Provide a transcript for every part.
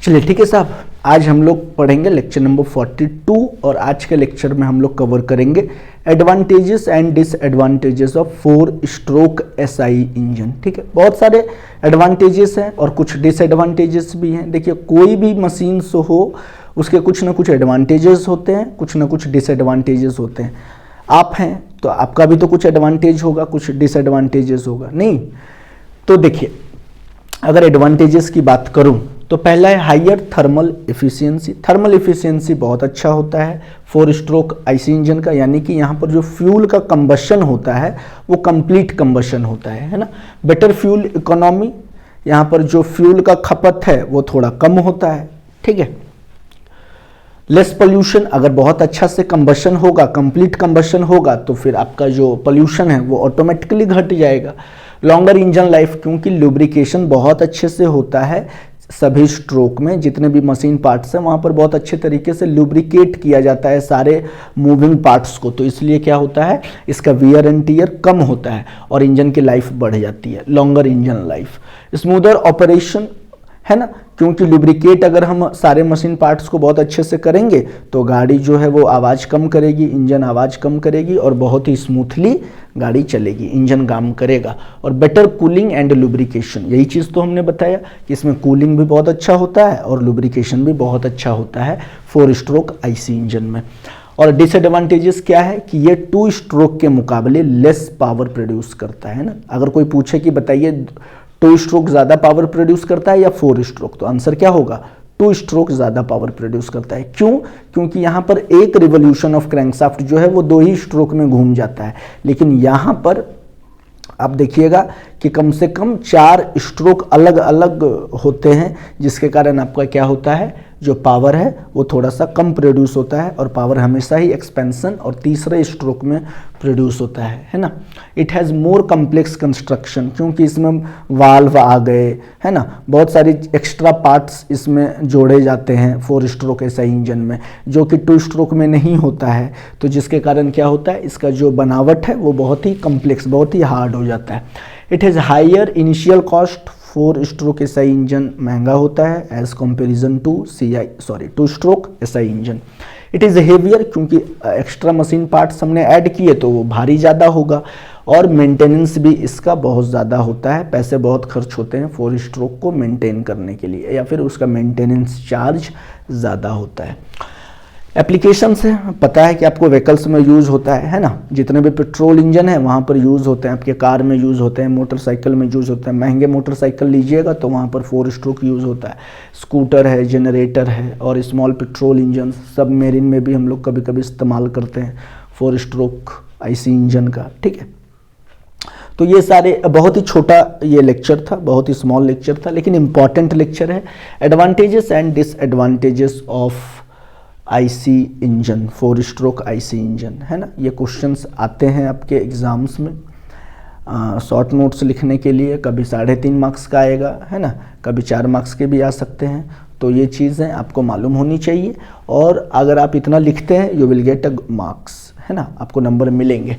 चलिए ठीक है साहब, आज हम लोग पढ़ेंगे लेक्चर नंबर 42 और आज के लेक्चर में हम लोग कवर करेंगे advantages and disadvantages of 4 stroke SI engine. ठीक है, बहुत सारे एडवांटेजेस हैं और कुछ डिसएडवांटेजेस भी हैं। देखिए, कोई भी मशीन से हो उसके कुछ ना कुछ एडवांटेजेस होते हैं, कुछ ना कुछ डिसएडवांटेजेस होते हैं। आप हैं तो आपका भी तो कुछ एडवांटेज होगा, कुछ डिसएडवांटेजेस होगा, नहीं? तो देखिए, अगर एडवांटेजेस की बात करूं तो पहला है higher thermal efficiency. Thermal efficiency बहुत अच्छा होता है 4 स्ट्रोक आईसी इंजन का, यानी कि यहाँ पर जो फ्यूल का कंबशन होता है वो कंप्लीट कंबशन होता है ना। बेटर फ्यूल इकोनॉमी, यहाँ पर जो फ्यूल का खपत है वो थोड़ा कम होता है। ठीक है, लेस पोल्यूशन, अगर बहुत अच्छा से कंबशन होगा, कंप्लीट कंबशन होगा तो फिर आपका जो पोल्यूशन है वो ऑटोमेटिकली घट जाएगा। लॉन्गर इंजन लाइफ, क्योंकि लुब्रिकेशन बहुत अच्छे से होता है सभी स्ट्रोक में, जितने भी मशीन पार्ट्स हैं वहाँ पर बहुत अच्छे तरीके से लुब्रिकेट किया जाता है सारे मूविंग पार्ट्स को, तो इसलिए क्या होता है, इसका वियर एंड टियर कम होता है और इंजन की लाइफ बढ़ जाती है, longer engine life. Smoother operation है ना, क्योंकि लुब्रिकेट अगर हम सारे मशीन पार्ट्स को बहुत अच्छे से करेंगे तो गाड़ी जो है वो आवाज़ कम करेगी, इंजन आवाज़ कम करेगी और बहुत ही स्मूथली गाड़ी चलेगी, इंजन काम करेगा। और बेटर कूलिंग एंड लुब्रिकेशन, यही चीज़ तो हमने बताया कि इसमें कूलिंग भी बहुत अच्छा होता है और लुब्रिकेशन भी बहुत अच्छा होता है 4 स्ट्रोक आईसी इंजन में। और डिसएडवांटेजेस क्या है कि ये 2 स्ट्रोक के मुकाबले लेस पावर प्रोड्यूस करता है ना। अगर कोई पूछे कि बताइए 2 स्ट्रोक ज़्यादा पावर प्रोड्यूस करता है या 4 स्ट्रोक, तो आंसर क्या होगा, 2 स्ट्रोक ज़्यादा पावर प्रोड्यूस करता है। क्यों? क्योंकि यहाँ पर एक रिवोल्यूशन ऑफ क्रैंकशाफ्ट जो है वो 2 ही स्ट्रोक में घूम जाता है, लेकिन यहाँ पर आप देखिएगा कि कम से कम 4 स्ट्रोक अलग अलग होते हैं, जिसके कारण आपका क्या होता है, जो पावर है वो थोड़ा सा कम प्रोड्यूस होता है और पावर हमेशा ही एक्सपेंशन और तीसरे स्ट्रोक में प्रोड्यूस होता है ना। It has more complex construction, क्योंकि इसमें वाल्व आ गए है ना, बहुत सारी एक्स्ट्रा पार्ट्स इसमें जोड़े जाते हैं 4 स्ट्रोक ऐसा इंजन में, जो कि 2 स्ट्रोक में नहीं होता है, तो जिसके कारण क्या होता है, इसका जो बनावट है वो बहुत ही कम्प्लेक्स, बहुत ही हार्ड हो जाता है। It has higher initial cost, 4 stroke SI engine महंगा होता है as comparison to 2 stroke SI engine. It is heavier, क्योंकि एक्स्ट्रा मशीन पार्ट्स हमने ऐड किए तो वो भारी ज़्यादा होगा और मेंटेनेंस भी इसका बहुत ज़्यादा होता है, पैसे बहुत खर्च होते हैं 4 स्ट्रोक को मेंटेन करने के लिए, या फिर उसका मेंटेनेंस चार्ज ज़्यादा होता है। एप्लीकेशन से पता है कि आपको व्हीकल्स में यूज़ होता है ना, जितने भी पेट्रोल इंजन है वहाँ पर यूज़ होते हैं, आपके कार में यूज़ होते हैं, मोटरसाइकिल में यूज़ होते हैं। महंगे मोटरसाइकिल लीजिएगा तो वहाँ पर 4 स्ट्रोक यूज़ होता है। स्कूटर है, जनरेटर है और स्मॉल पेट्रोल इंजन, सब मेरीन में भी हम लोग कभी कभी इस्तेमाल करते हैं 4 स्ट्रोक आईसी इंजन का। ठीक है, तो ये सारे, बहुत ही छोटा ये लेक्चर था, बहुत ही स्मॉल लेक्चर था, लेकिन इम्पॉर्टेंट लेक्चर है। Advantages and disadvantages of IC engine, 4 stroke IC engine है ना। ये क्वेश्चंस आते हैं आपके एग्ज़ाम्स में शॉर्ट नोट्स लिखने के लिए, कभी 3.5 मार्क्स का आएगा है ना, कभी 4 मार्क्स के भी आ सकते हैं, तो ये चीज़ें आपको मालूम होनी चाहिए। और अगर आप इतना लिखते हैं you will get a marks है ना, आपको नंबर मिलेंगे।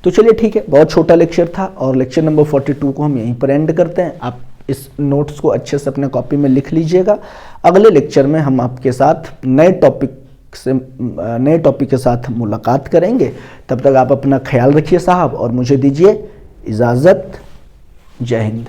तो चलिए ठीक है, बहुत छोटा लेक्चर था और लेक्चर नंबर 42 को हम यहीं पर एंड करते हैं। आप इस नोट्स को अच्छे से अपने कॉपी में लिख लीजिएगा। अगले लेक्चर में हम आपके साथ नए टॉपिक के साथ मुलाकात करेंगे। तब तक आप अपना ख्याल रखिए साहब और मुझे दीजिए इजाज़त। जय हिंद।